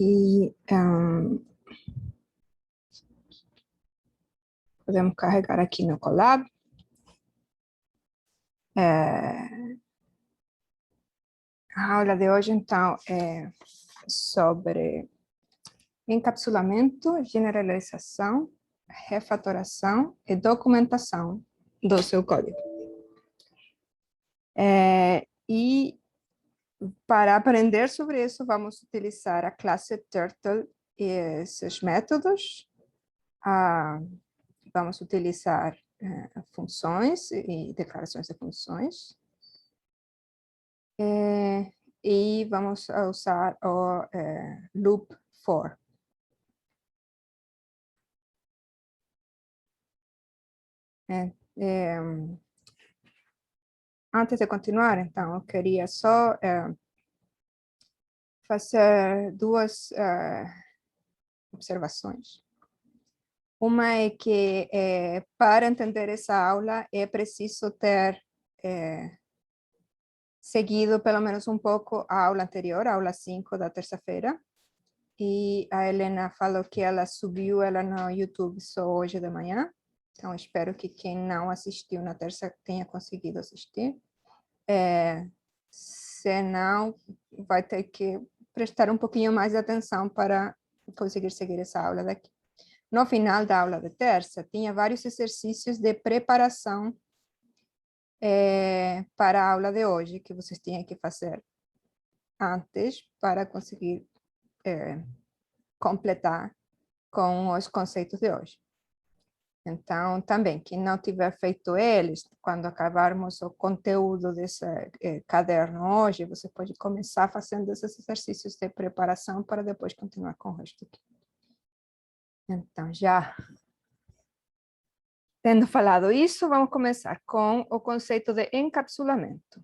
E podemos carregar aqui no Colab. A aula de hoje, então, é sobre encapsulamento, generalização, refatoração e documentação do seu código. E para aprender sobre isso, vamos utilizar a classe Turtle e seus métodos. Vamos utilizar funções e declarações de funções. E vamos usar o loop for. Antes de continuar, então, eu queria só fazer duas observações. Uma é que, para entender essa aula, é preciso ter seguido pelo menos um pouco a aula anterior, a aula 5 da terça-feira. E a Helena falou que ela subiu ela no YouTube só hoje de manhã. Então, espero que quem não assistiu na terça tenha conseguido assistir. Se não, vai ter que prestar um pouquinho mais de atenção para conseguir seguir essa aula daqui. No final da aula de terça, tinha vários exercícios de preparação para a aula de hoje, que vocês tinham que fazer antes para conseguir completar com os conceitos de hoje. Então, também, quem não tiver feito eles, quando acabarmos o conteúdo desse caderno hoje, você pode começar fazendo esses exercícios de preparação para depois continuar com o resto aqui. Então, já tendo falado isso, vamos começar com o conceito de encapsulamento.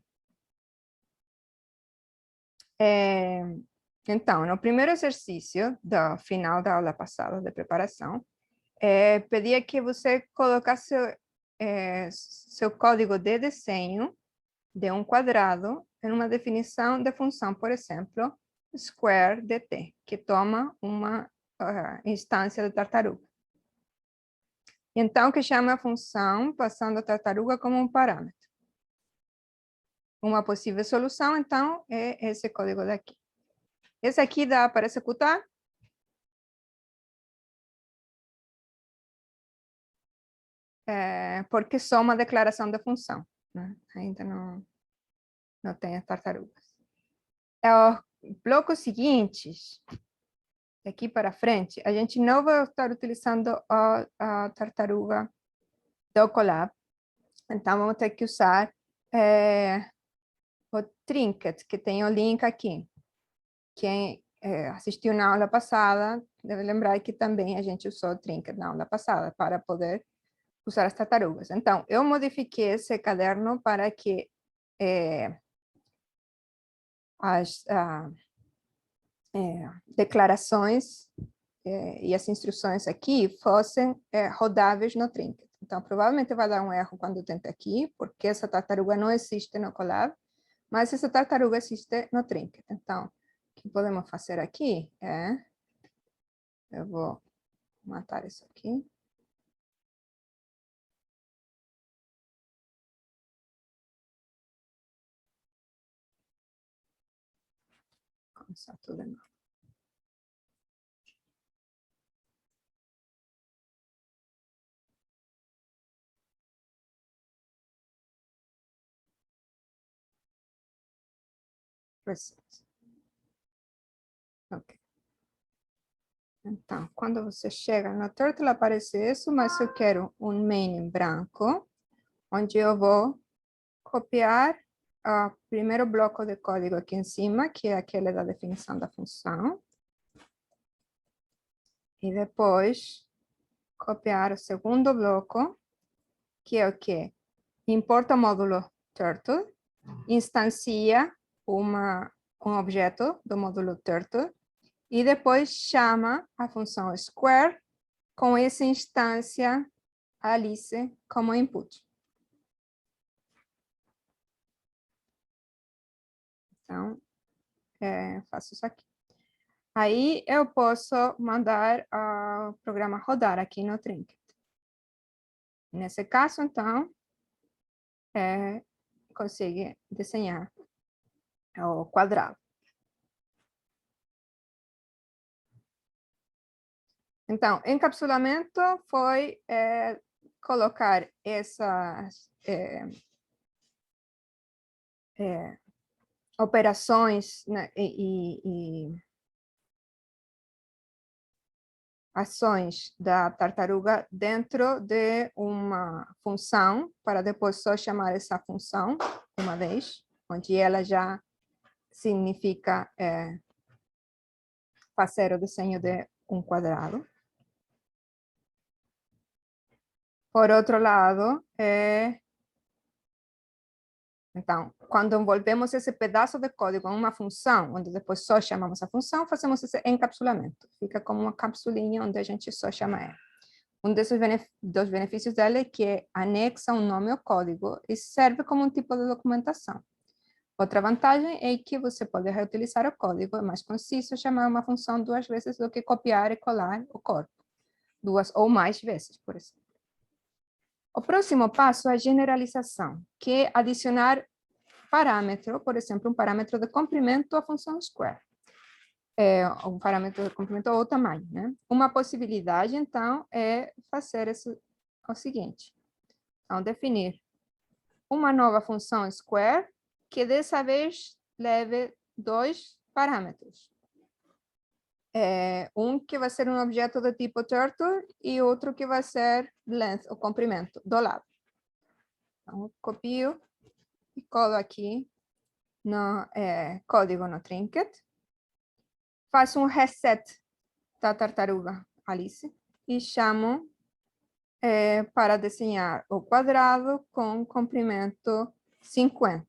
Então, no primeiro exercício do final da aula passada de preparação, pedia que você colocasse seu código de desenho de um quadrado em uma definição de função, por exemplo, square dt, que toma uma instância de tartaruga. Então, que chama a função passando a tartaruga como um parâmetro. Uma possível solução, então, é esse código daqui. Esse aqui dá para executar? Porque só uma declaração de função, né? Ainda não tem as tartarugas. Os blocos seguintes, daqui para frente, a gente não vai estar utilizando a tartaruga do Colab. Então, vamos ter que usar o Trinket, que tem o link aqui. Quem assistiu na aula passada, deve lembrar que também a gente usou o Trinket na aula passada para poder usar as tartarugas. Então, eu modifiquei esse caderno para que as declarações e as instruções aqui fossem rodáveis no Trinket. Então, provavelmente vai dar um erro quando eu tento aqui, porque essa tartaruga não existe no Colab, mas essa tartaruga existe no Trinket. Então, o que podemos fazer aqui eu vou matar isso aqui. Começar tudo de novo. Ok. Então, quando você chega no Turtle, aparece isso, mas eu quero um main em branco, onde eu vou copiar o primeiro bloco de código aqui em cima, que é aquele da definição da função. E depois, copiar o segundo bloco, que é o quê? Importa o módulo Turtle, instancia um objeto do módulo Turtle, e depois chama a função square com essa instância Alice como input. Então, faço isso aqui. Aí eu posso mandar o programa rodar aqui no Trinket. Nesse caso, então, consegue desenhar o quadrado. Então, encapsulamento foi colocar essas operações, né, e ações da tartaruga dentro de uma função, para depois só chamar essa função uma vez, onde ela já significa fazer o desenho de um quadrado. Por outro lado, então, quando envolvemos esse pedaço de código em uma função, onde depois só chamamos a função, fazemos esse encapsulamento. Fica como uma capsulinha onde a gente só chama ela. Um dos benefícios dela é que anexa um nome ao código e serve como um tipo de documentação. Outra vantagem é que você pode reutilizar o código, é mais conciso chamar uma função 2 vezes do que copiar e colar o corpo, 2 ou mais vezes, por exemplo. O próximo passo é a generalização, que é adicionar parâmetro, por exemplo, um parâmetro de comprimento à função square. Um parâmetro de comprimento ou tamanho, né? Uma possibilidade, então, é fazer o seguinte. Então, definir uma nova função square, que dessa vez leve 2 parâmetros. Um que vai ser um objeto do tipo turtle e outro que vai ser length, o comprimento, do lado. Então, copio e colo aqui no código no Trinket. Faço um reset da tartaruga Alice e chamo para desenhar o quadrado com comprimento 50.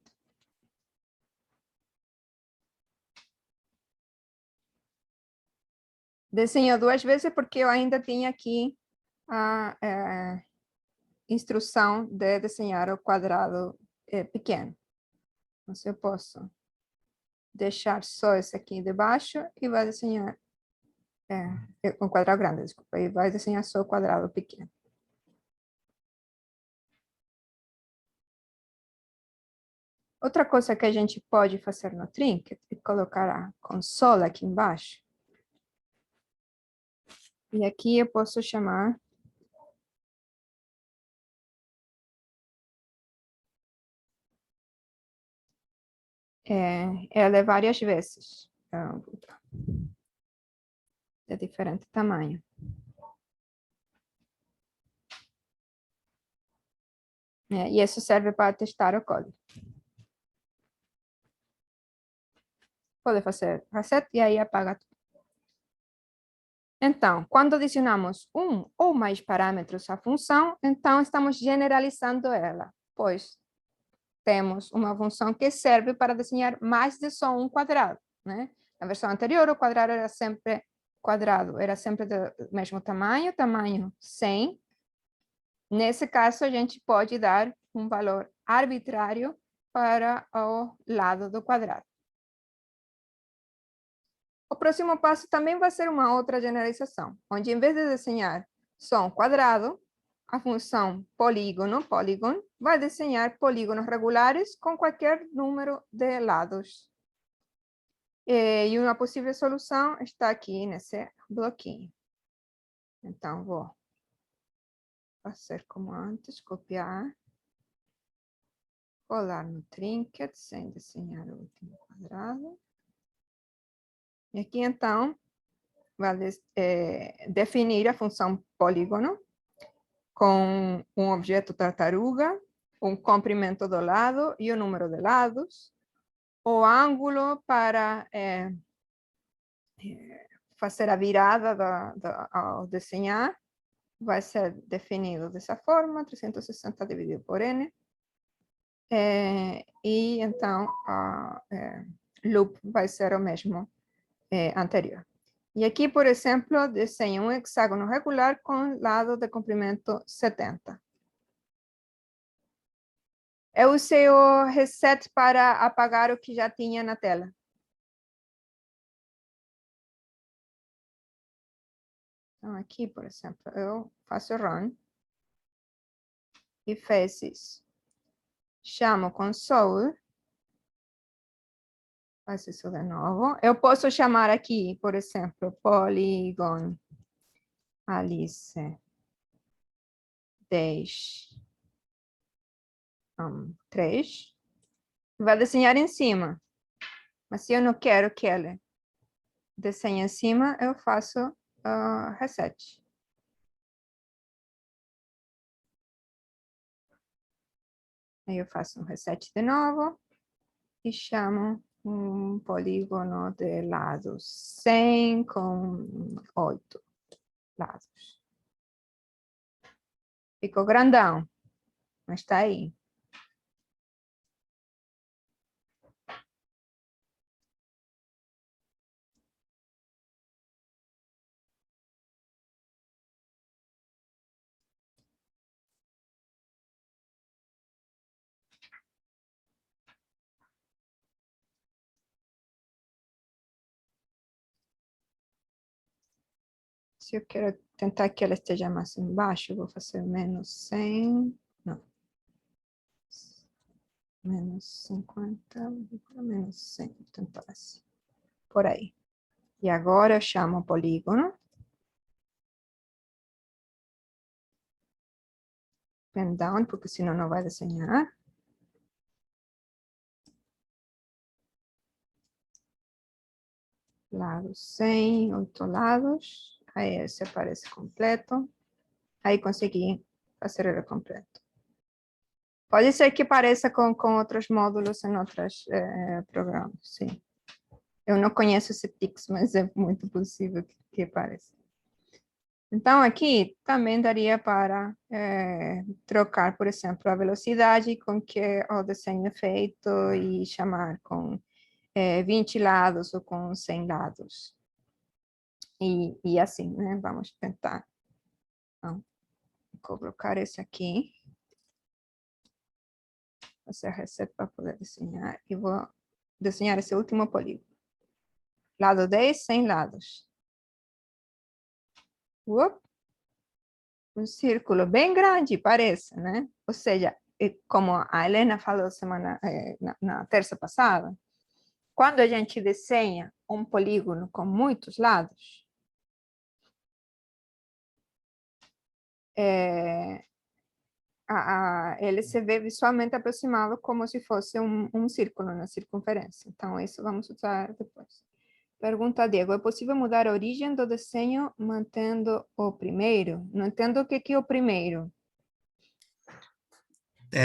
Desenho 2 vezes porque eu ainda tenho aqui a instrução de desenhar o quadrado pequeno. Então, eu posso deixar só esse aqui de baixo e vai desenhar um quadrado grande, desculpa, e vai desenhar só o quadrado pequeno. Outra coisa que a gente pode fazer no Trinket é colocar a consola aqui embaixo. E aqui eu posso chamar ela várias vezes. De diferente tamanho. E isso serve para testar o código. Pode fazer reset e aí apaga tudo. Então, quando adicionamos um ou mais parâmetros à função, então estamos generalizando ela, pois temos uma função que serve para desenhar mais de só um quadrado, né? Na versão anterior, o quadrado era sempre do mesmo tamanho, tamanho 100. Nesse caso, a gente pode dar um valor arbitrário para o lado do quadrado. O próximo passo também vai ser uma outra generalização, onde em vez de desenhar só um quadrado, a função polygon, vai desenhar polígonos regulares com qualquer número de lados. E uma possível solução está aqui nesse bloquinho. Então, vou fazer como antes, copiar, colar no Trinket, sem desenhar o último quadrado. E aqui, então, vai definir a função polígono com um objeto tartaruga, um comprimento do lado e o número de lados, o ângulo para fazer a virada ao desenhar vai ser definido dessa forma, 360 dividido por n, e então a loop vai ser o mesmo anterior. E aqui, por exemplo, desenho um hexágono regular com lado de comprimento 70. Eu usei o reset para apagar o que já tinha na tela. Então, aqui, por exemplo, eu faço run e faces. Chamo console. Faço isso de novo. Eu posso chamar aqui, por exemplo, Polygon Alice 10 3. Vai desenhar em cima. Mas se eu não quero que ele desenhe em cima, eu faço reset. Aí eu faço um reset de novo e chamo um polígono de lados 100 com 8 lados. Ficou grandão, mas está aí. Se eu quero tentar que ela esteja mais embaixo, eu vou fazer menos 100. Não. Menos 50, menos 100. Vou tentar assim. Por aí. E agora eu chamo o polígono. Pen down, porque senão não vai desenhar. Lados 100, 8 lados. Aí esse aparece completo. Aí consegui fazer ele completo. Pode ser que pareça com outros módulos em outros programas, sim. Eu não conheço esse Pix, mas é muito possível que pareça. Então, aqui também daria para trocar, por exemplo, a velocidade com que o desenho é feito e chamar com 20 lados ou com 100 lados. E assim, né? Vamos tentar. Então, vou colocar esse aqui. Fazer reset para poder desenhar. E vou desenhar esse último polígono. Lado 10, 100 lados. Um círculo bem grande, parece, né? Ou seja, como a Helena falou na terça passada, quando a gente desenha um polígono com muitos lados, ele se vê visualmente aproximado como se fosse um círculo na circunferência. Então, isso vamos usar depois. Pergunta Diego, é possível mudar a origem do desenho mantendo o primeiro? Não entendo o que é o primeiro.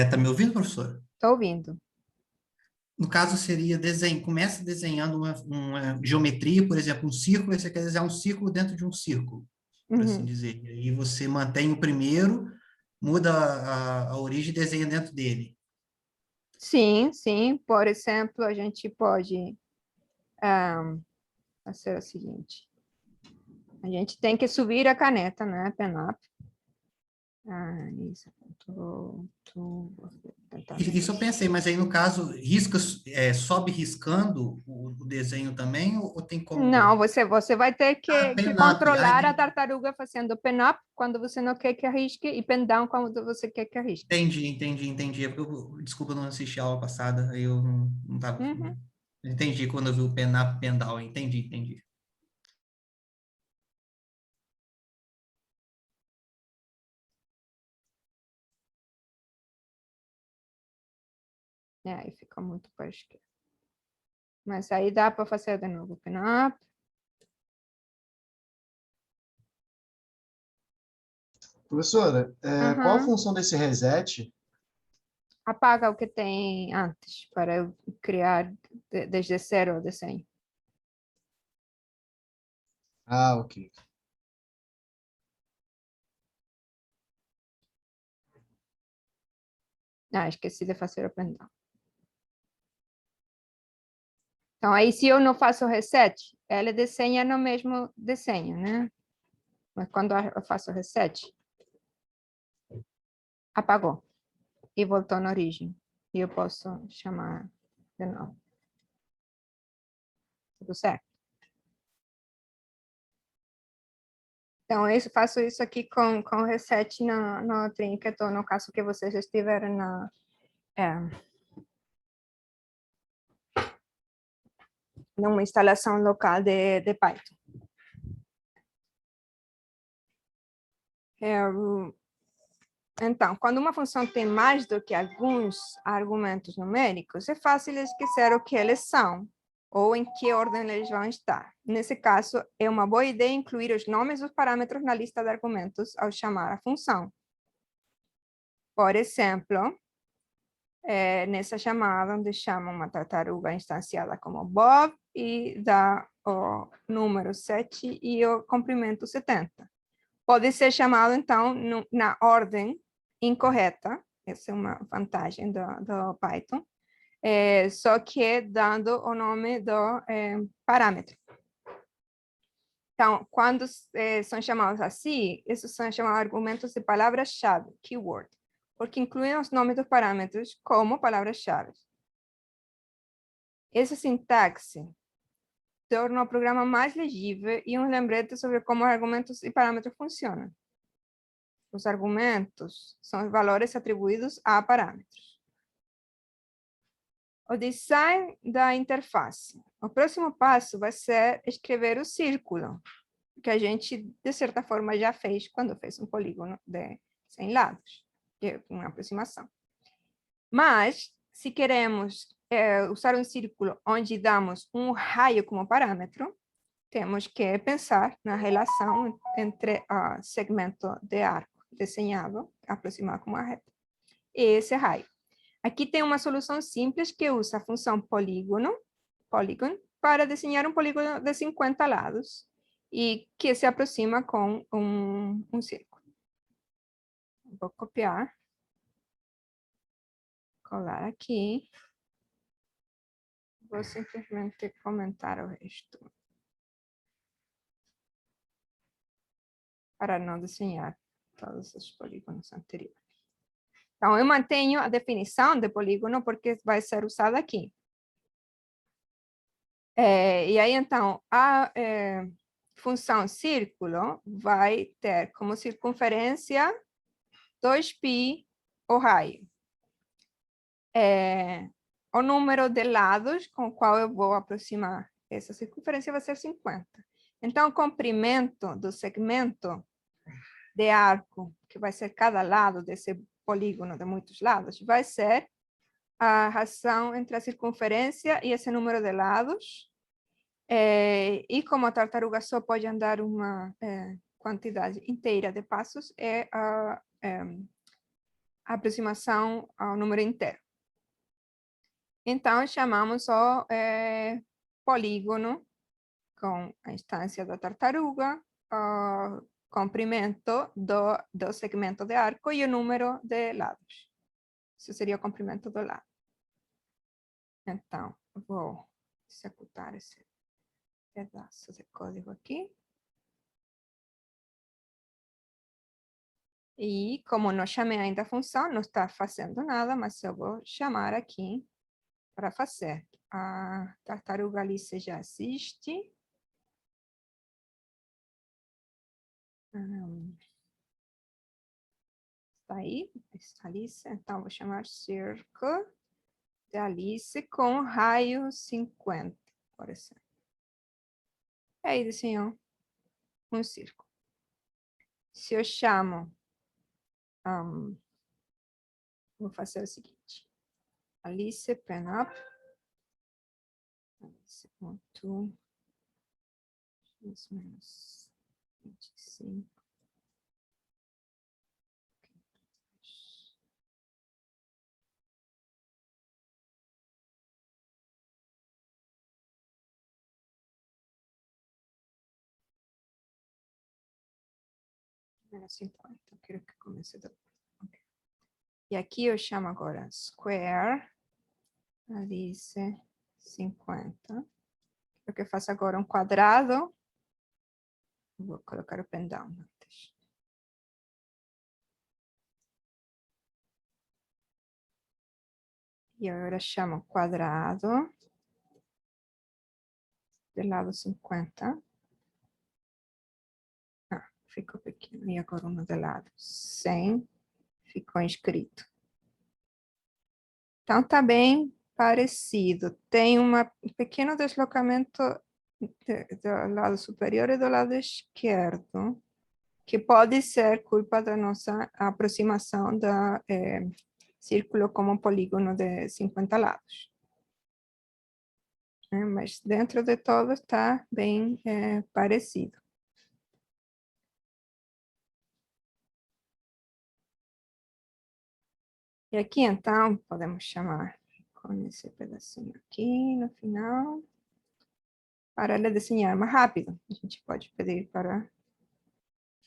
Tá me ouvindo, professor? Estou ouvindo. No caso, seria desenho, começa desenhando uma geometria, por exemplo, um círculo, e você quer desenhar um círculo dentro de um círculo, por assim dizer. E aí você mantém o primeiro, muda a origem e desenha dentro dele. Sim, sim. Por exemplo, a gente pode fazer o seguinte. A gente tem que subir a caneta, né? Pen up. Isso. Isso eu pensei, mas aí no caso, sobe riscando o desenho também, ou tem Não, como... você vai ter que Pen up, controlar a tartaruga fazendo pen up quando você não quer que arrisque e pen down quando você quer que arrisque. entendi. É porque desculpa, eu não assisti a aula passada, aí eu não tava... Uhum. Entendi quando eu vi o pen up, pen down, entendi. Aí fica muito para a esquerda. Mas aí dá para fazer de novo pen up. Professora, qual a Uhum. função desse reset? Apaga o que tem antes para eu criar desde zero o desenho. Ah, ok. Esqueci de fazer o pen down. Então, aí se eu não faço reset, ela desenha no mesmo desenho, né? Mas quando eu faço reset, apagou e voltou na origem. E eu posso chamar de novo. Tudo certo? Então, eu faço isso aqui com reset no Trinket, ou no caso que vocês estiverem numa instalação local de Python. Então, quando uma função tem mais do que alguns argumentos numéricos, é fácil esquecer o que eles são, ou em que ordem eles vão estar. Nesse caso, é uma boa ideia incluir os nomes dos parâmetros na lista de argumentos ao chamar a função. Por exemplo, nessa chamada, onde chama uma tartaruga instanciada como Bob e dá o número 7 e o comprimento 70. Pode ser chamado, então, na ordem incorreta. Essa é uma vantagem do Python. Só que dando o nome do parâmetro. Então, quando são chamados assim, esses são chamados argumentos de palavra-chave, keyword, porque incluem os nomes dos parâmetros como palavras-chave. Essa sintaxe torna o programa mais legível e um lembrete sobre como argumentos e parâmetros funcionam. Os argumentos são os valores atribuídos a parâmetros. O design da interface. O próximo passo vai ser escrever o círculo, que a gente, de certa forma, já fez quando fez um polígono de 100 lados, que é uma aproximação. Mas, se queremos usar um círculo onde damos um raio como parâmetro, temos que pensar na relação entre o segmento de arco desenhado, aproximado como uma reta, e esse raio. Aqui tem uma solução simples que usa a função polygon, para desenhar um polígono de 50 lados e que se aproxima com um círculo. Vou copiar, colar aqui. Vou simplesmente comentar o resto, para não desenhar todos os polígonos anteriores. Então, eu mantenho a definição de polígono porque vai ser usada aqui. E aí, então, a função círculo vai ter como circunferência 2π o raio. O número de lados com o qual eu vou aproximar essa circunferência vai ser 50. Então, o comprimento do segmento de arco, que vai ser cada lado desse polígono de muitos lados, vai ser a razão entre a circunferência e esse número de lados. E como a tartaruga só pode andar uma quantidade inteira de passos, é a aproximação ao número inteiro. Então, chamamos o polígono com a instância da tartaruga, o comprimento do segmento de arco e o número de lados. Isso seria o comprimento do lado. Então, vou executar esse pedaço de código aqui. E como não chamei ainda a função, não está fazendo nada, mas eu vou chamar aqui para fazer. A tartaruga Alice já existe. Está aí, Alice. Então, vou chamar circle de Alice com raio 50, por exemplo. E aí desenhou um círculo. Se eu chamo, vou fazer o seguinte. Alice pen up. Alice.x menos 25. Menos 50, eu quero que comece do... Okay. E aqui eu chamo agora square, Alice 50. O que eu faço agora um quadrado. Vou colocar o pen down antes. E agora chamo quadrado do lado 50. ficou pequeno. E agora um de lado. 100 ficou inscrito. Então, tá bem parecido. Tem um pequeno deslocamento do lado superior e do lado esquerdo, que pode ser culpa da nossa aproximação do círculo como polígono de 50 lados. Mas dentro de todo está bem parecido. E aqui, então, podemos chamar com esse pedacinho aqui no final, para ele desenhar mais rápido. A gente pode pedir para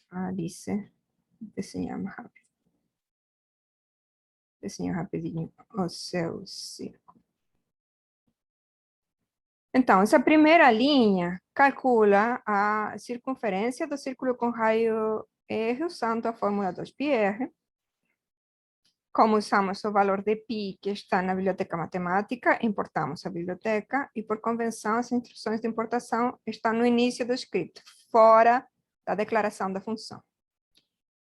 a Alice desenhar mais rápido. Desenha rapidinho o seu círculo. Então, essa primeira linha calcula a circunferência do círculo com raio R usando a fórmula 2πr. Como usamos o valor de π que está na biblioteca matemática, importamos a biblioteca e, por convenção, as instruções de importação estão no início do script, fora da declaração da função.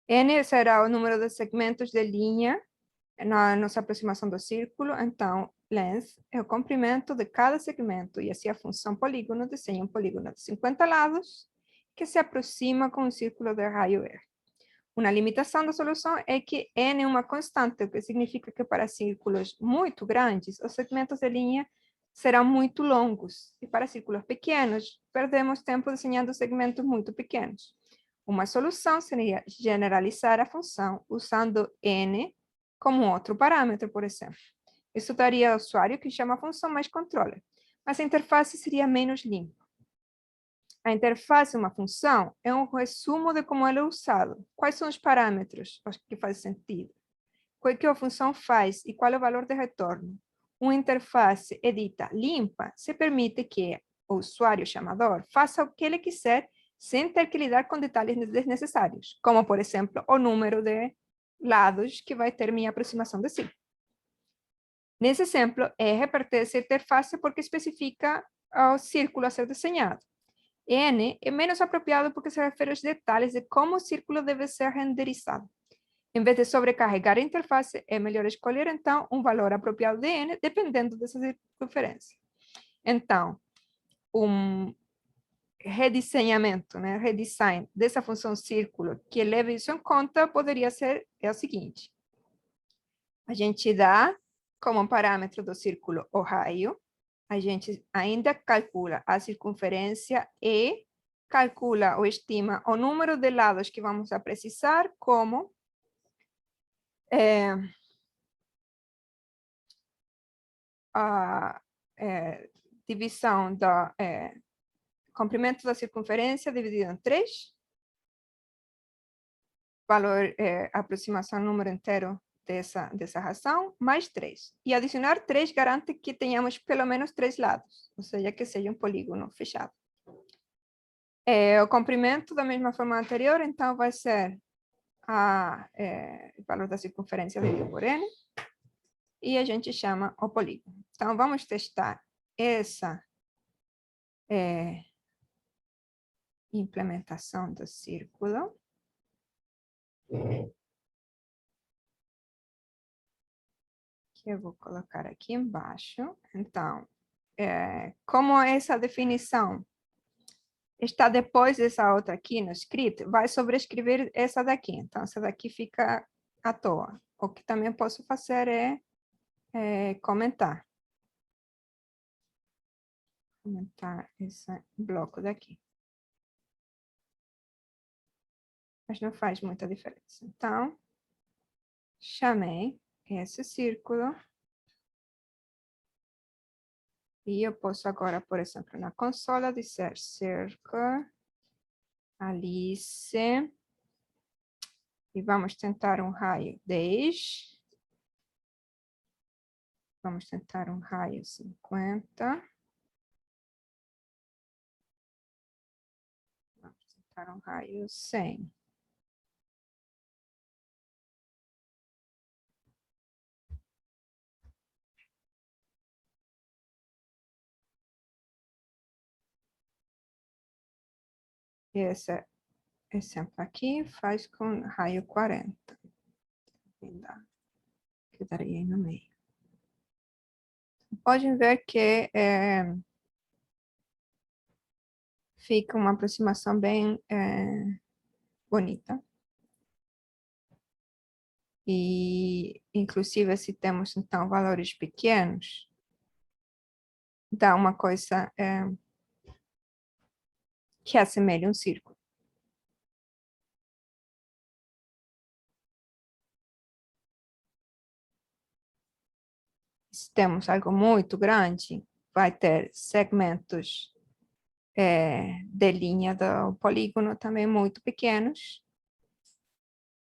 N será o número de segmentos de linha na nossa aproximação do círculo, então, length é o comprimento de cada segmento, e assim a função polígono desenha um polígono de 50 lados que se aproxima com um círculo de raio R. Uma limitação da solução é que N é uma constante, o que significa que para círculos muito grandes, os segmentos de linha serão muito longos, e para círculos pequenos, perdemos tempo desenhando segmentos muito pequenos. Uma solução seria generalizar a função usando N como outro parâmetro, por exemplo. Isso daria ao usuário que chama a função mais controle, mas a interface seria menos limpa. A interface de uma função é um resumo de como ela é usada. Quais são os parâmetros que fazem sentido? O que a função faz e qual é o valor de retorno? Uma interface edita limpa se permite que o usuário chamador faça o que ele quiser sem ter que lidar com detalhes desnecessários, como, por exemplo, o número de lados que vai ter minha aproximação de círculo. Nesse exemplo, R pertence à interface porque especifica o círculo a ser desenhado. N é menos apropriado porque se refere aos detalhes de como o círculo deve ser renderizado. Em vez de sobrecarregar a interface, é melhor escolher, então, um valor apropriado de N, dependendo dessa circunferência. Então, um redesenhamento, redesign dessa função círculo que leve isso em conta poderia ser o seguinte. A gente dá como parâmetro do círculo o raio, a gente ainda calcula a circunferência e calcula ou estima o número de lados que vamos a precisar como a divisão do comprimento da circunferência dividido em 3, valor, aproximação número inteiro dessa razão, mais 3. E adicionar 3 garante que tenhamos pelo menos 3 lados, ou seja, que seja um polígono fechado. O comprimento, da mesma forma anterior, então vai ser o valor da circunferência dividido por N, e a gente chama o polígono. Então, vamos testar essa implementação do círculo. Que eu vou colocar aqui embaixo. Então, como essa definição está depois dessa outra aqui no script, vai sobrescrever essa daqui. Então, essa daqui fica à toa. O que também posso fazer é comentar. Comentar esse bloco daqui. Mas não faz muita diferença. Então, chamei esse círculo. E eu posso agora, por exemplo, na consola dizer circle, Alice, e vamos tentar um raio 10. Vamos tentar um raio 50. Vamos tentar um raio 100. Esse exemplo aqui, faz com raio 40. Quedaria aí no meio. Podem ver que fica uma aproximação bem bonita. E, inclusive, se temos, então, valores pequenos, dá uma coisa que assemelha um círculo. Se temos algo muito grande, vai ter segmentos de linha do polígono também muito pequenos,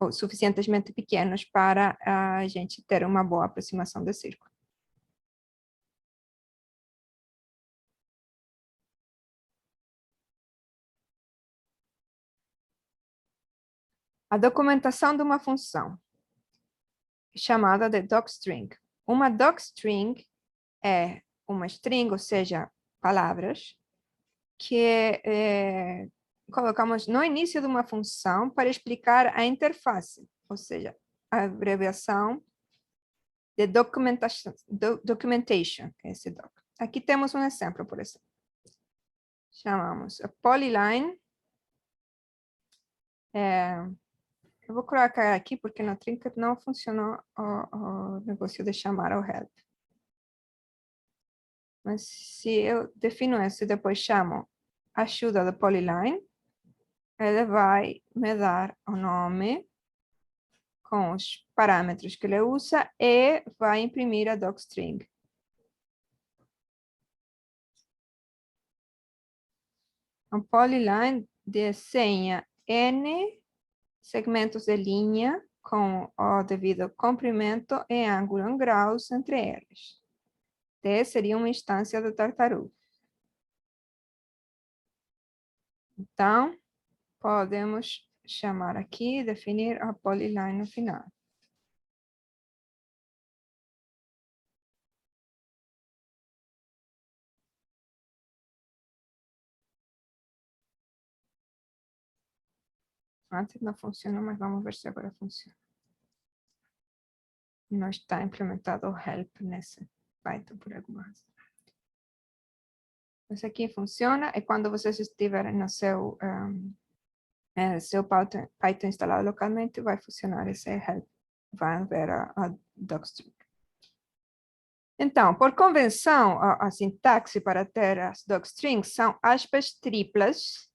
ou suficientemente pequenos para a gente ter uma boa aproximação do círculo. A documentação de uma função, chamada de docstring. Uma docstring é uma string, ou seja, palavras, que colocamos no início de uma função para explicar a interface, ou seja, a abreviação de documentation, esse doc. Aqui temos um exemplo, por exemplo. Chamamos a polyline. Eu vou colocar aqui porque no Trinket não funcionou o negócio de chamar o help. Mas se eu defino isso e depois chamo ajuda da polyline, ele vai me dar o nome com os parâmetros que ele usa e vai imprimir a docstring. A polyline desenha N segmentos de linha com o devido comprimento e ângulo em graus entre eles. T seria uma instância do tartaruga. Então, podemos chamar aqui, definir a polyline no final. Antes não funcionou, mas vamos ver se agora funciona. Não está implementado o help nesse Python por alguma razão. Isso aqui funciona e quando vocês estiverem no seu Python instalado localmente, vai funcionar esse help. Vai ver a docstring. Então, por convenção, a sintaxe para ter as docstrings são aspas triplas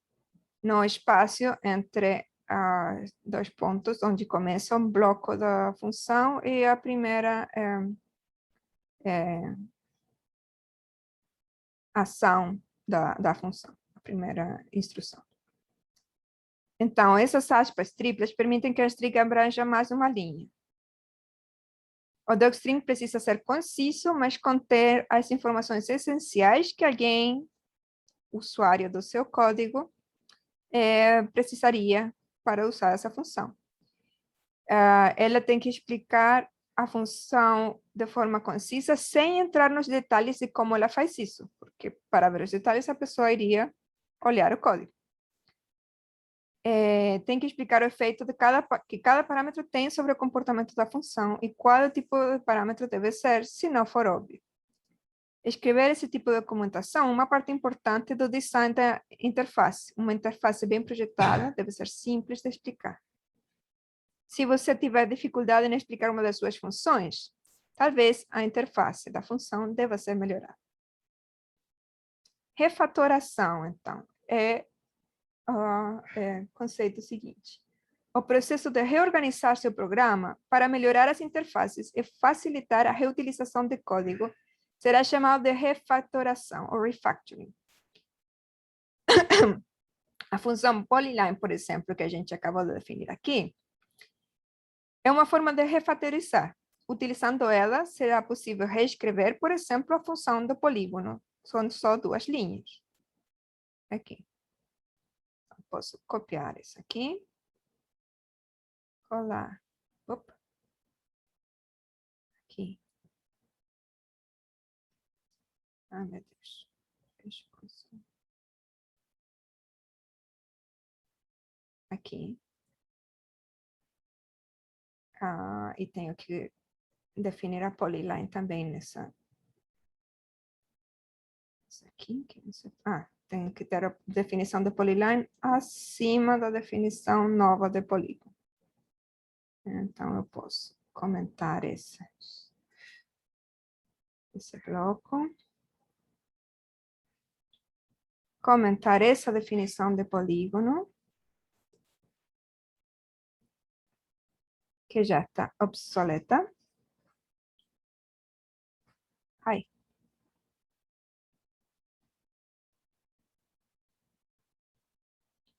no espaço entre dois pontos, onde começa um bloco da função e a primeira ação da função, a primeira instrução. Então, essas aspas triplas permitem que a string abranja mais uma linha. O docstring precisa ser conciso, mas conter as informações essenciais que alguém, usuário do seu código, precisaria para usar essa função. Ela tem que explicar a função de forma concisa, sem entrar nos detalhes de como ela faz isso, porque para ver os detalhes a pessoa iria olhar o código. Tem que explicar o efeito que cada parâmetro tem sobre o comportamento da função e qual tipo de parâmetro deve ser, se não for óbvio. Escrever esse tipo de documentação é uma parte importante do design da interface. Uma interface bem projetada deve ser simples de explicar. Se você tiver dificuldade em explicar uma das suas funções, talvez a interface da função deva ser melhorada. Refatoração, então, é o conceito seguinte. O processo de reorganizar seu programa para melhorar as interfaces e facilitar a reutilização de código será chamado de refatoração, ou refactoring. A função polyline, por exemplo, que a gente acabou de definir aqui, é uma forma de refatorizar. Utilizando ela, será possível reescrever, por exemplo, a função do polígono. São só duas linhas. Aqui. Posso copiar isso aqui. Colar. Opa. Aqui. Ai, meu Deus. Deixa eu... aqui. E tenho que definir a polyline também nessa. Isso aqui. Tenho que ter a definição de polyline acima da definição nova de polígono. Então, eu posso comentar esse bloco. Comentar essa definição de polígono, que já está obsoleta. Ai.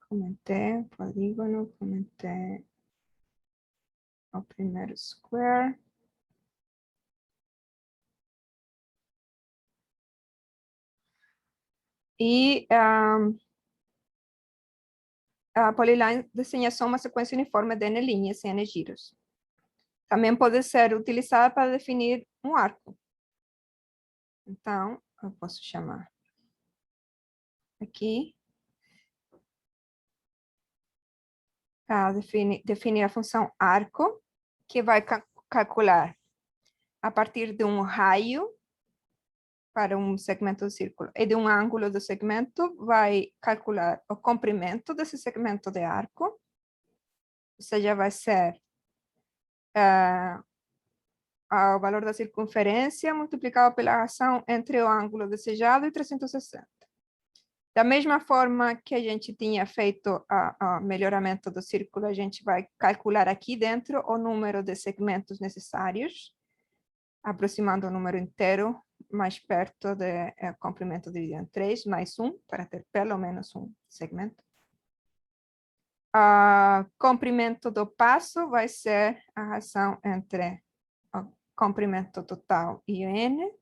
Comentei polígono, comentei o primeiro square. E a polyline desenha só uma sequência uniforme de N linhas e N giros. Também pode ser utilizada para definir um arco. Então, eu posso chamar aqui. Definir a função arco, que vai calcular a partir de um raio para um segmento do círculo e de um ângulo do segmento, vai calcular o comprimento desse segmento de arco, ou seja, vai ser o valor da circunferência multiplicado pela razão entre o ângulo desejado e 360. Da mesma forma que a gente tinha feito o melhoramento do círculo, a gente vai calcular aqui dentro o número de segmentos necessários, aproximando o número inteiro mais perto do comprimento dividido em 3, mais 1, para ter pelo menos um segmento. O comprimento do passo vai ser a razão entre o comprimento total e o n,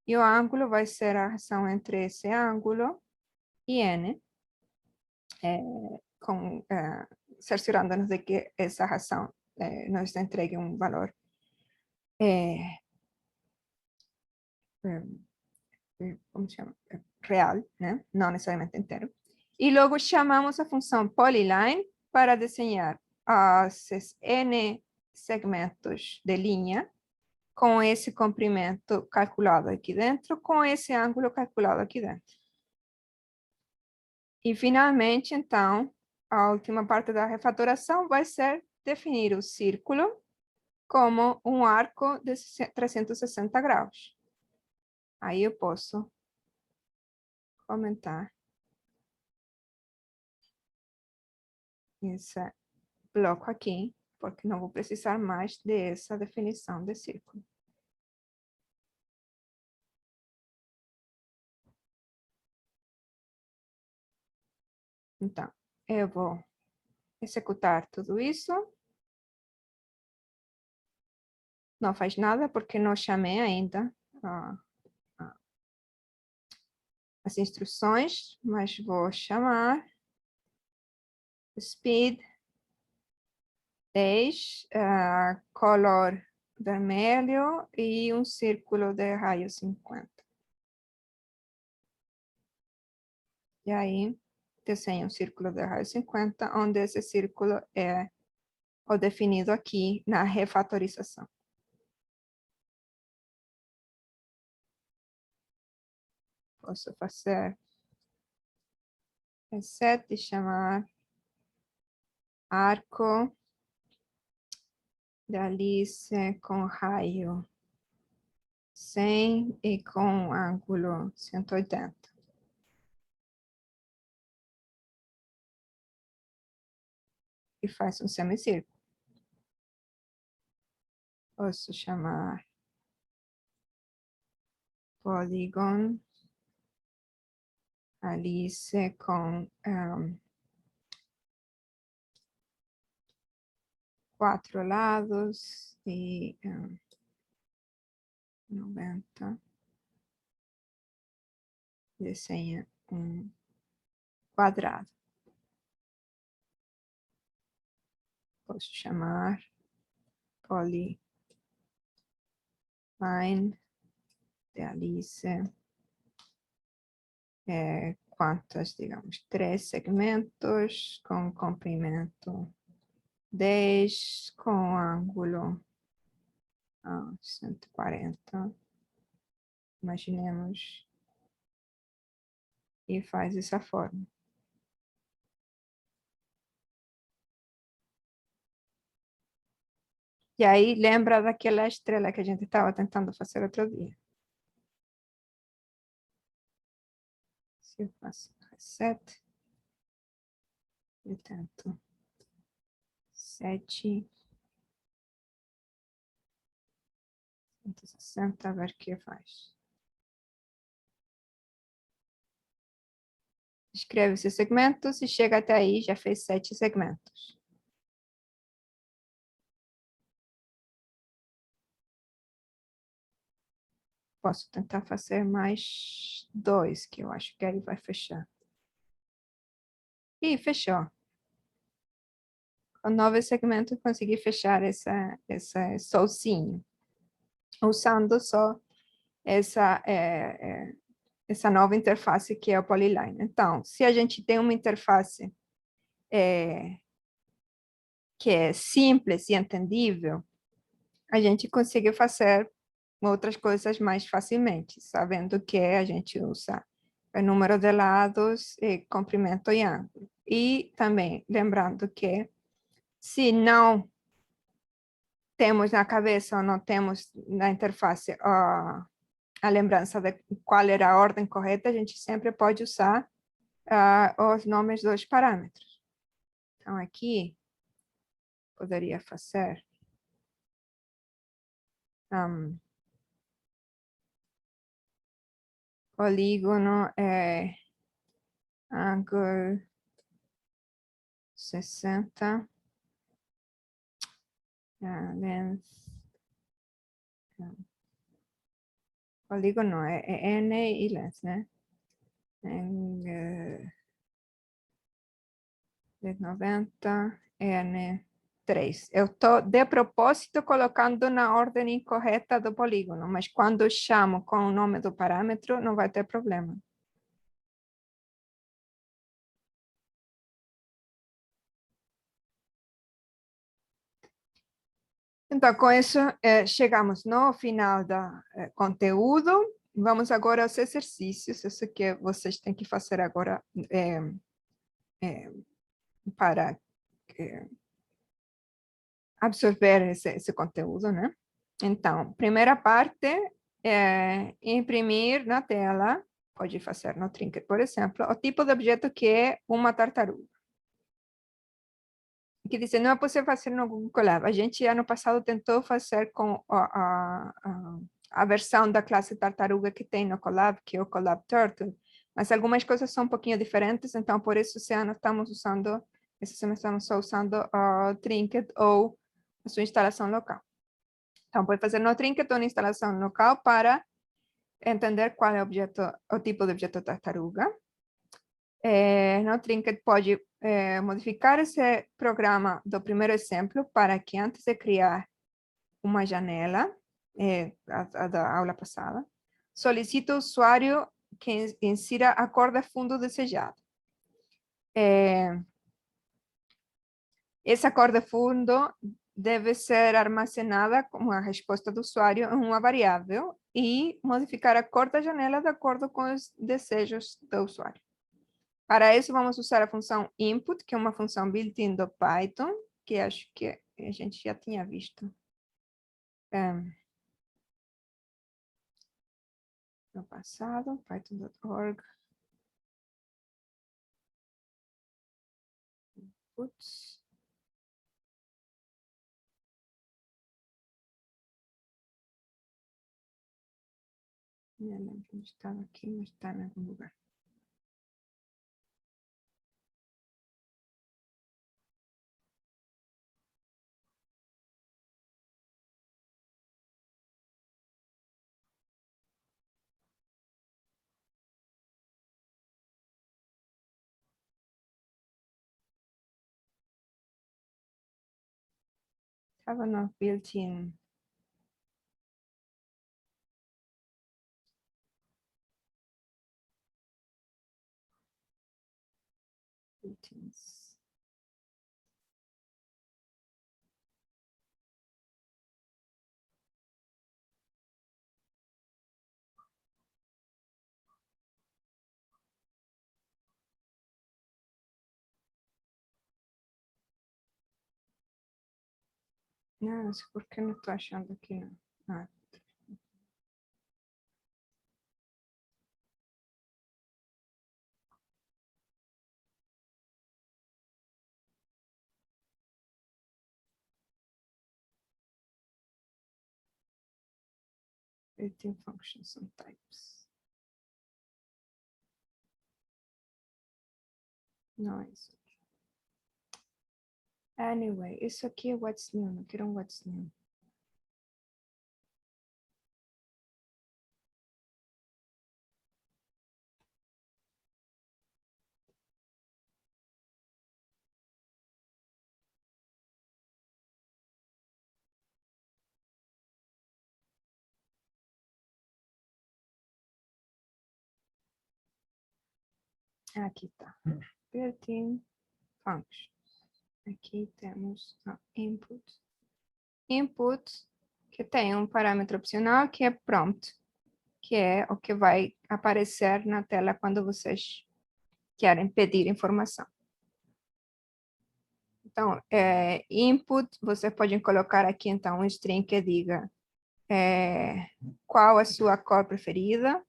e o ângulo vai ser a razão entre esse ângulo e n, cerciorando-nos de que essa razão nos entregue um valor como se chama? Real, né? Não necessariamente inteiro. E logo chamamos a função polyline para desenhar esses n segmentos de linha com esse comprimento calculado aqui dentro, com esse ângulo calculado aqui dentro. E finalmente, então, a última parte da refatoração vai ser definir o círculo como um arco de 360 graus. Aí eu posso comentar esse bloco aqui, porque não vou precisar mais dessa definição de círculo. Então, eu vou executar tudo isso. Não faz nada, porque não chamei ainda as instruções, mas vou chamar speed 10, color vermelho e um círculo de raio 50. E aí, desenho um círculo de raio 50, onde esse círculo é o definido aqui na refatorização. Posso fazer reset e chamar arco de Alice com raio 100 e com ângulo 180. E faz um semicírculo. Posso chamar polygon Alice com 4 lados e 90. Desenha um quadrado. Posso chamar polyline de Alice quantas, digamos, 3 segmentos com comprimento 10, com ângulo 140. Imaginemos. E faz dessa forma. E aí, lembra daquela estrela que a gente estava tentando fazer outro dia. Se eu faço reset, eu tento 7, 160, a ver o que faz. Escreve seus segmentos e chega até aí, já fez 7 segmentos. Posso tentar fazer mais 2, que eu acho que aí vai fechar. Ih, fechou. Com 9 segmentos, consegui fechar essa solzinho. Usando só essa nova interface que é o Polyline. Então, se a gente tem uma interface que é simples e entendível, a gente consegue fazer outras coisas mais facilmente, sabendo que a gente usa o número de lados, comprimento e ângulo. E também lembrando que se não temos na cabeça ou não temos na interface a lembrança de qual era a ordem correta, a gente sempre pode usar os nomes dos parâmetros. Então, aqui, poderia fazer polígono ângulo 60, length, polígono é N e length, né? De 90, N3. Eu estou, de propósito, colocando na ordem incorreta do polígono, mas quando eu chamo com o nome do parâmetro, não vai ter problema. Então, com isso, chegamos no final do conteúdo. Vamos agora aos exercícios. Isso que vocês têm que fazer agora para absorver esse conteúdo, né? Então, primeira parte é imprimir na tela, pode fazer no Trinket, por exemplo, o tipo de objeto que é uma tartaruga. Que diz, não é possível fazer no Google Colab. A gente, ano passado, tentou fazer com a versão da classe tartaruga que tem no Colab, que é o Colab Turtle, mas algumas coisas são um pouquinho diferentes, então, por isso, esse ano estamos usando, esse semestre estamos só usando o Trinket ou a sua instalação local. Então, pode fazer no Trinket ou na instalação local para entender qual é o tipo de objeto tartaruga. No Trinket pode modificar esse programa do primeiro exemplo para que antes de criar uma janela, a da aula passada, solicite ao usuário que insira a cor de fundo desejada. Essa cor de fundo deve ser armazenada como a resposta do usuário em uma variável e modificar a cor da janela de acordo com os desejos do usuário. Para isso, vamos usar a função input, que é uma função built-in do Python, que acho que a gente já tinha visto no passado, python.org. Inputs. Não lembro onde estava aqui, mas está em algum lugar. Estava no built-in. Built-ins. Não sei por que não estou achando aqui, não. Ah. Built-in functions and types. Não é isso. Anyway, isso aqui é what's new. Não quero um what's new. Aqui está. Built-in functions. Aqui temos a input. Input, que tem um parâmetro opcional, que é prompt, que é o que vai aparecer na tela quando vocês querem pedir informação. Então, input, vocês podem colocar aqui, então, um string que diga qual a sua cor preferida,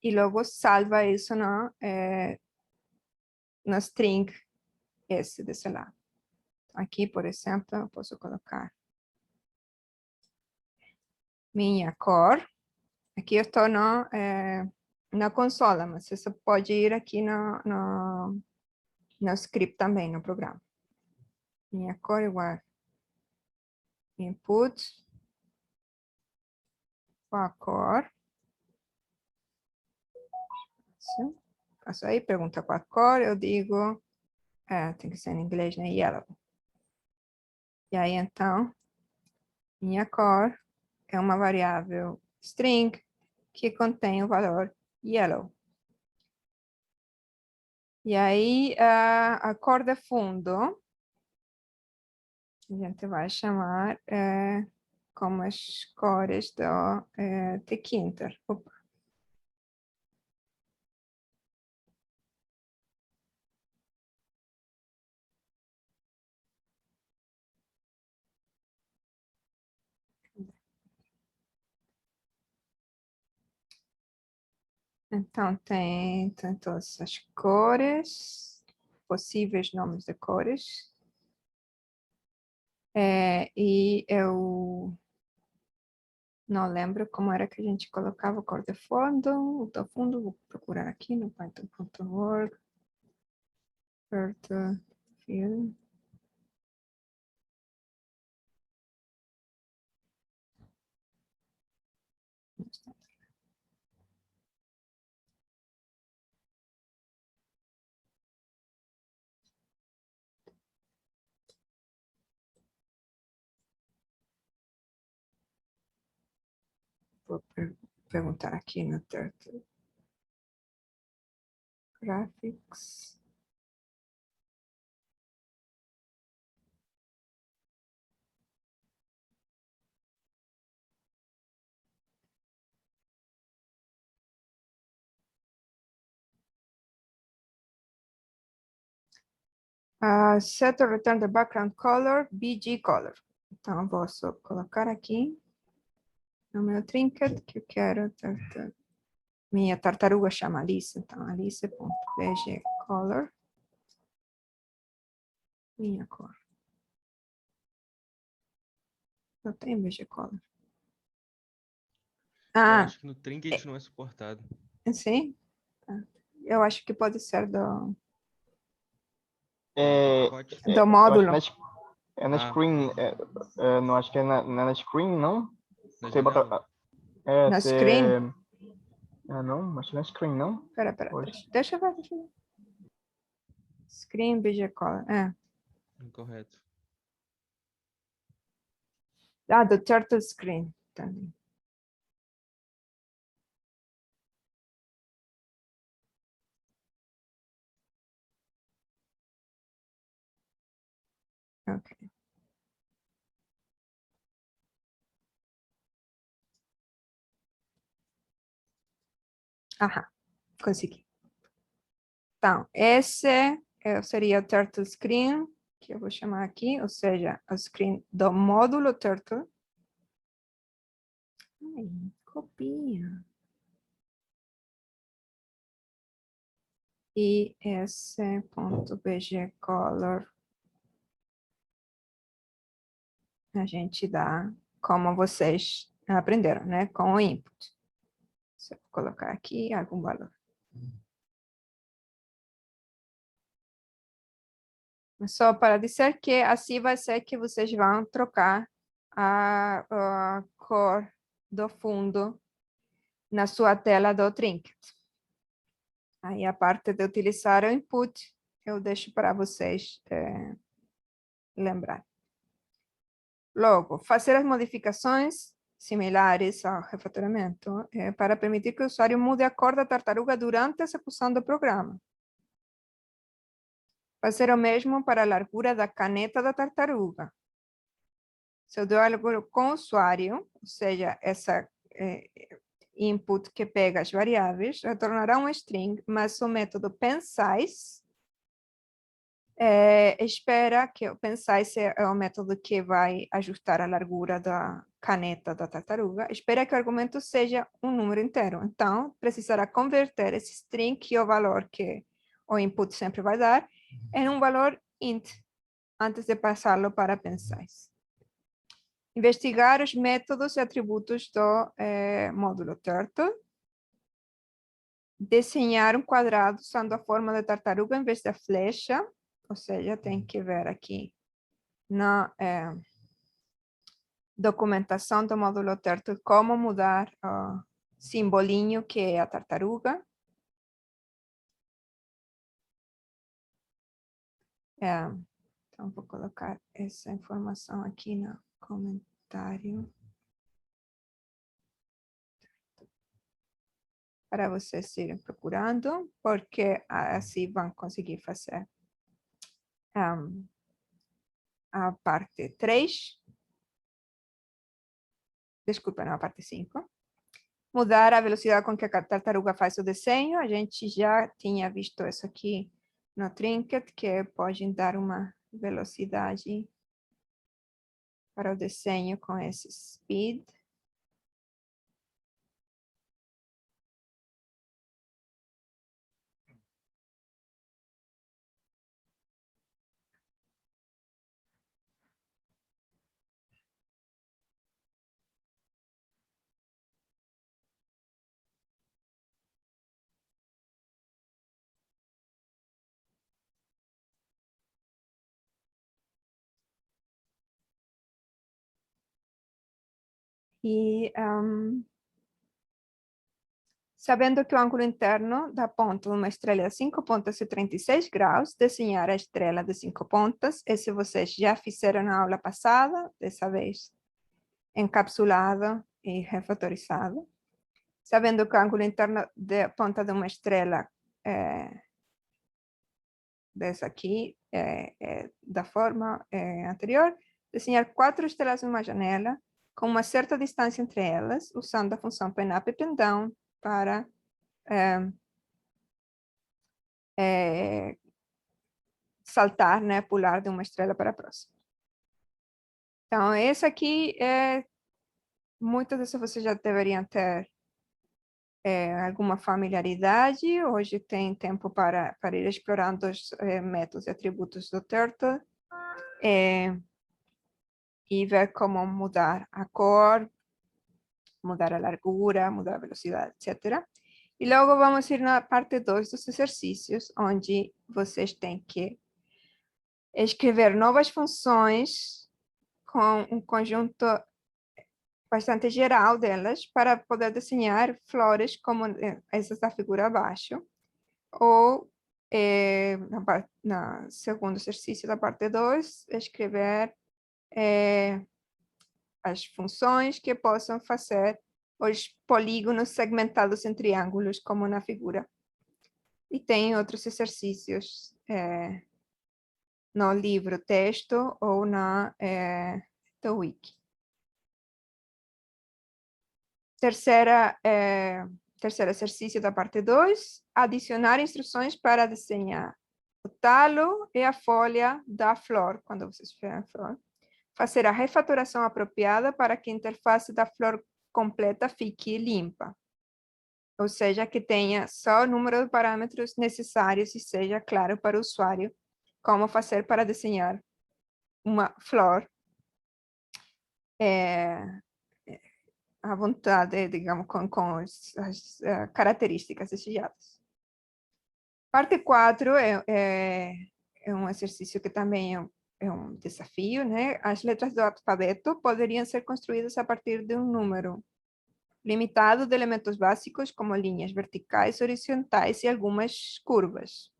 e logo salva isso na string esse desse lado. Aqui, por exemplo, eu posso colocar minha cor. Aqui eu estou na consola, mas você pode ir aqui no script também, no programa. Minha cor igual input, qual a cor. Faço aí, pergunta qual a cor, eu digo, tem que ser em inglês, né? Yellow. E aí, então, minha cor é uma variável string que contém o valor yellow. E aí, a cor de fundo, a gente vai chamar como as cores do Tkinter. Opa. Então, tem todas as cores, possíveis nomes de cores. E eu não lembro como era que a gente colocava a cor de fundo. Do fundo, vou procurar aqui no python.org. Field. Vou perguntar aqui no Turtle Graphics. Set or return the background color, BG color. Então, vou só colocar aqui no meu trinket que eu quero. Minha tartaruga chama Alice, então alice.bg color. Minha cor. Não tem BG color. Eu acho que no Trinket não é suportado. Sim? Tá. Eu acho que pode ser do módulo. Na screen, não acho que é na screen, não? Você bota, na screen? Não, acho que na screen, não? Pera. Deixa eu ver. Screen, BG color. Incorreto. Do turtle screen. Também. Ok. Aham, consegui. Então, esse seria o Turtle Screen, que eu vou chamar aqui, ou seja, o screen do módulo Turtle. Ai, copia. E esse.bg color a gente dá como vocês aprenderam, né? Com o input. Se eu colocar aqui algum valor. Só para dizer que assim vai ser que vocês vão trocar a cor do fundo na sua tela do Trinket. Aí a parte de utilizar o input, eu deixo para vocês lembrar. Logo, fazer as modificações similares ao refatoramento para permitir que o usuário mude a cor da tartaruga durante a execução do programa. Fazer o mesmo para a largura da caneta da tartaruga. Se eu diálogo com o usuário, ou seja, essa input que pega as variáveis, retornará um string, mas o método pensize espera que o pensize é o método que vai ajustar a largura da caneta da tartaruga, espera que o argumento seja um número inteiro. Então, precisará converter esse string, que é o valor que o input sempre vai dar, em um valor int, antes de passá-lo para pensize. Investigar os métodos e atributos do módulo Turtle. Desenhar um quadrado usando a forma da tartaruga em vez da flecha. Ou seja, tem que ver aqui na documentação do módulo Turtle como mudar o simbolinho que é a tartaruga. Então, vou colocar essa informação aqui no comentário. Para vocês irem procurando, porque assim vão conseguir fazer a parte 3. Desculpa, não, a parte 5. Mudar a velocidade com que a tartaruga faz o desenho. A gente já tinha visto isso aqui no Trinket, que pode dar uma velocidade para o desenho com esse speed. E sabendo que o ângulo interno da ponta de uma estrela é 5 pontas e 36 graus, desenhar a estrela de 5 pontas. Esse vocês já fizeram na aula passada, dessa vez encapsulado e refatorizado. Sabendo que o ângulo interno da ponta de uma estrela dessa aqui, da forma anterior, desenhar 4 estrelas em uma janela, com uma certa distância entre elas, usando a função pin-up e pin-down para saltar, né, pular de uma estrela para a próxima. Então, esse aqui muitas vezes vocês já deveriam ter alguma familiaridade. Hoje tem tempo para ir explorando os métodos e atributos do Turtle e ver como mudar a cor, mudar a largura, mudar a velocidade, etc. E logo vamos ir na parte 2 dos exercícios, onde vocês têm que escrever novas funções com um conjunto bastante geral delas para poder desenhar flores como essas da figura abaixo. Ou, no segundo exercício da parte 2, escrever as funções que possam fazer os polígonos segmentados em triângulos, como na figura. E tem outros exercícios no livro texto ou na do Wiki. Terceiro exercício da parte 2, adicionar instruções para desenhar o talo e a folha da flor, quando vocês fizerem a flor. Fazer a refatoração apropriada para que a interface da flor completa fique limpa. Ou seja, que tenha só o número de parâmetros necessários e seja claro para o usuário como fazer para desenhar uma flor à vontade, digamos, com as características desejadas. Parte 4 é um exercício que também é um desafio, né? As letras do alfabeto poderiam ser construídas a partir de um número limitado de elementos básicos, como linhas verticais, horizontais e algumas curvas.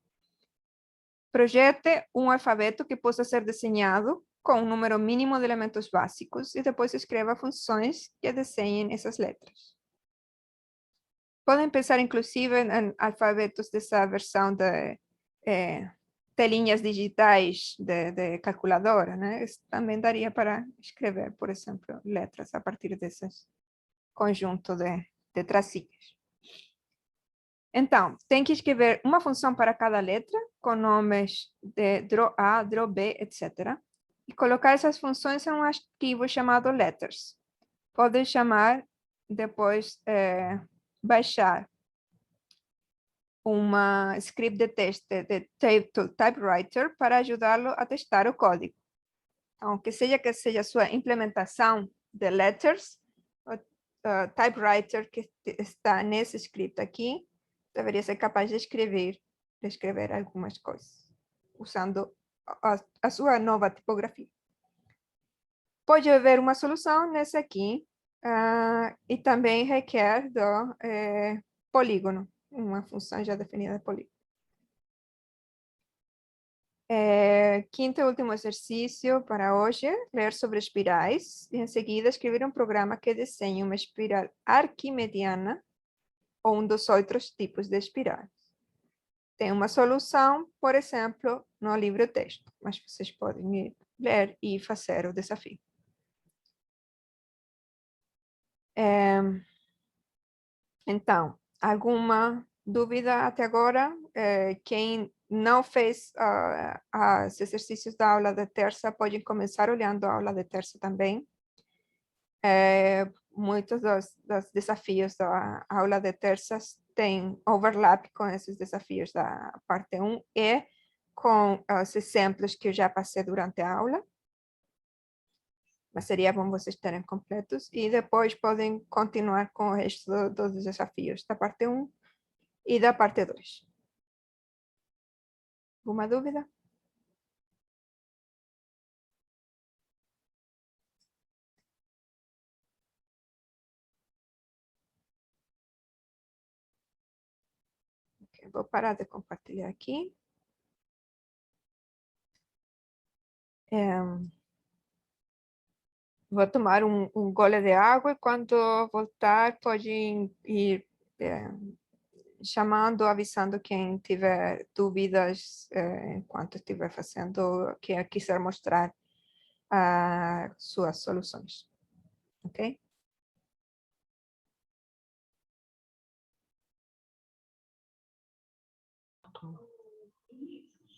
Projete um alfabeto que possa ser desenhado com um número mínimo de elementos básicos e depois escreva funções que desenhem essas letras. Podem pensar, inclusive, em alfabetos dessa versão de telinhas digitais de calculadora, né? Isso também daria para escrever, por exemplo, letras a partir desses conjunto de tracinhos. Então, tem que escrever uma função para cada letra, com nomes de draw A, draw B, etc. E colocar essas funções em um arquivo chamado letters. Podem chamar, depois, baixar uma script de teste de typewriter para ajudá-lo a testar o código. Então, que seja a sua implementação de letters, o typewriter que está nesse script aqui, deveria ser capaz de escrever algumas coisas, usando a sua nova tipografia. Pode haver uma solução nesse aqui, e também requer do polígono, uma função já definida de polígono. Quinto e último exercício para hoje, ler sobre espirais e em seguida escrever um programa que desenhe uma espiral arquimediana ou um dos outros tipos de espirais. Tem uma solução, por exemplo, no livro texto, mas vocês podem ler e fazer o desafio. Então, alguma dúvida até agora? Quem não fez os exercícios da aula de terça pode começar olhando a aula de terça também. Muitos dos desafios da aula de terças têm overlap com esses desafios da parte 1 e com os exemplos que eu já passei durante a aula. Mas seria bom vocês terem completos e depois podem continuar com o resto dos desafios da parte 1 e da parte 2. Alguma dúvida? Okay, vou parar de compartilhar aqui. Vou tomar um gole de água e quando voltar pode ir chamando, avisando quem tiver dúvidas enquanto estiver fazendo, que quiser mostrar suas soluções. Ok?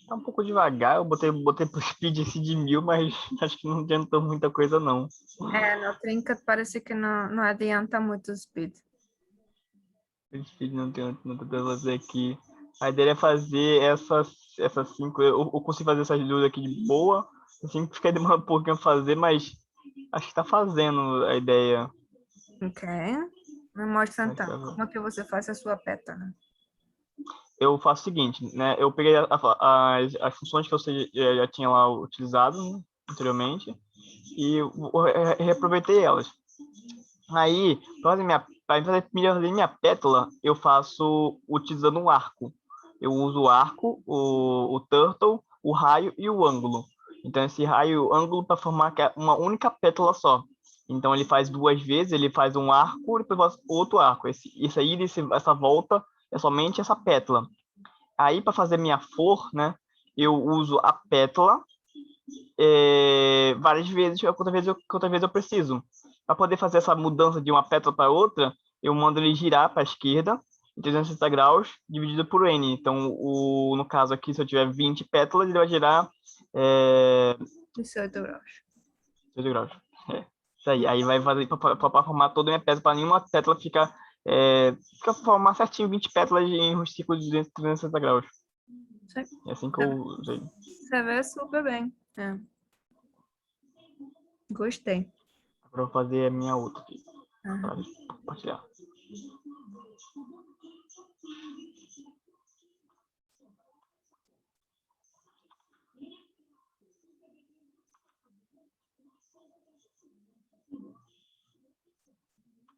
Tá um pouco devagar, eu botei pro speed esse de 1000, mas acho que não adiantou muita coisa, não. No Trinket parece que não adianta muito o speed. O speed não tem nada pra fazer aqui. A ideia é fazer essas 5, eu consigo fazer essas duas aqui de boa, assim fica demorando um pouquinho a fazer, mas acho que tá fazendo a ideia. Ok. Me mostra então, como que você faz a sua pétala. Eu faço o seguinte, né? Eu peguei as funções que você já tinha lá utilizado, né, anteriormente e reaproveitei elas. Aí, para fazer minha pétala, eu faço utilizando um arco. Eu uso o arco, o turtle, o raio e o ângulo. Então, esse raio e o ângulo para formar uma única pétala só. Então, ele faz 2 vezes, ele faz um arco e depois faz outro arco. Essa volta é somente essa pétala. Aí, para fazer minha flor, né, eu uso a pétala várias vezes, quantas vezes eu preciso. Para poder fazer essa mudança de uma pétala para outra, eu mando ele girar para a esquerda, em 360 graus, dividido por N. Então, no caso aqui, se eu tiver 20 pétalas, ele vai girar 18 graus. 18 graus. Isso aí. Aí vai fazer para formar toda a minha pétala, para nenhuma pétala ficar formar certinho 20 pétalas em um círculo de 360 graus. Sim. É assim que eu usei. Você vê super bem. É. Gostei. Agora eu vou fazer a minha outra aqui. Aham. Para compartilhar.